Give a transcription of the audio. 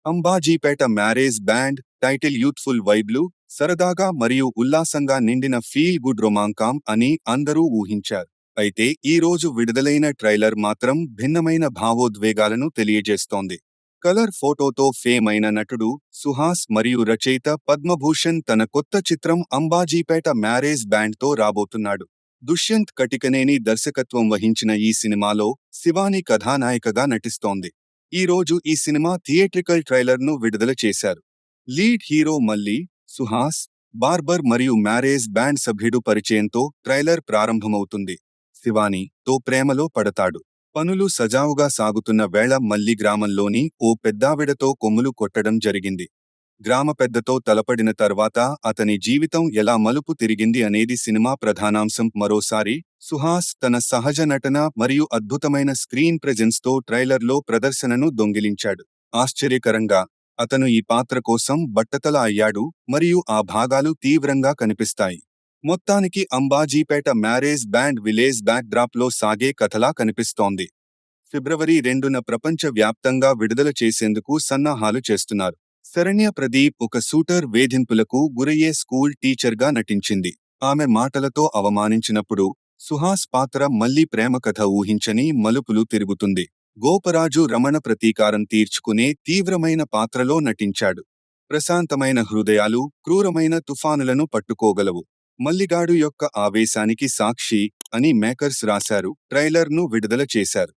Ambajipeta marriage band title youthful వైబ్లు, సరదాగా మరియు ఉల్లాసంగా నిండిన ఫీల్ గుడ్ రొమాంకాం అని అందరూ ఊహించారు. అయితే ఈ రోజు విడుదలైన ట్రైలర్ మాత్రం భిన్నమైన భావోద్వేగాలను తెలియజేస్తోంది. కలర్ ఫోటోతో ఫేమ్ అయిన నటుడు సుహాస్ మరియు రచయిత పద్మభూషణ్ తన కొత్త చిత్రం అంబాజీపేట మ్యారేజ్ బ్యాండ్తో రాబోతున్నాడు. దుష్యంత్ కటికనేని దర్శకత్వం వహించిన ఈ సినిమాలో శివాని కథానాయికగా నటిస్తోంది. ఈ రోజు ఈ సినిమా థియేట్రికల్ ట్రైలర్ను విడుదల చేశారు. లీడ్ హీరో మల్లి, సుహాస్, బార్బర్ మరియు మ్యారేజ్ బ్యాండ్ సభ్యుడు పరిచయంతో ట్రైలర్ ప్రారంభమవుతుంది. శివాని తో ప్రేమలో పడతాడు. పనులు సజావుగా సాగుతున్న వేళ మల్లి గ్రామంలోని ఓ పెద్దావిడతో కొమ్ములు కొట్టడం జరిగింది. గ్రామ పెద్దతో తలపడిన తర్వాత అతని జీవితం ఎలా మలుపు తిరిగింది అనేది సినిమా ప్రధానాంశం. మరోసారి సుహాస్ తన సహజ నటన మరియు అద్భుతమైన స్క్రీన్ ప్రెజెన్స్తో ట్రైలర్లో ప్రదర్శనను దొంగిలించాడు. ఆశ్చర్యకరంగా, అతను ఈ పాత్ర కోసం బట్టతల అయ్యాడు మరియు ఆ భాగాలు తీవ్రంగా కనిపిస్తాయి. మొత్తానికి అంబాజీపేట మ్యారేజ్ బ్యాండ్ విలేజ్ బ్యాక్డ్రాప్లో సాగే కథలా కనిపిస్తోంది. ఫిబ్రవరి 2న ప్రపంచ వ్యాప్తంగా విడుదల చేసేందుకు సన్నాహాలు చేస్తున్నారు. శరణ్య ప్రదీప్ ఒక షూటర్ వేధింపులకు గురయ్యే స్కూల్ టీచర్గా నటించింది. ఆమె మాటలతో అవమానించినప్పుడు సుహాస్ పాత్ర మళ్లీ ప్రేమ కథ ఊహించని మలుపులు తిరుగుతుంది. గోపరాజు రమణ ప్రతీకారం తీర్చుకునే తీవ్రమైన పాత్రలో నటించాడు. ప్రశాంతమైన హృదయాలు క్రూరమైన తుఫానులను పట్టుకోగలవు. మల్లిగాడు యొక్క ఆవేశానికి సాక్షి అని మేకర్స్ రాశారు. ట్రైలర్ను విడుదల చేశారు.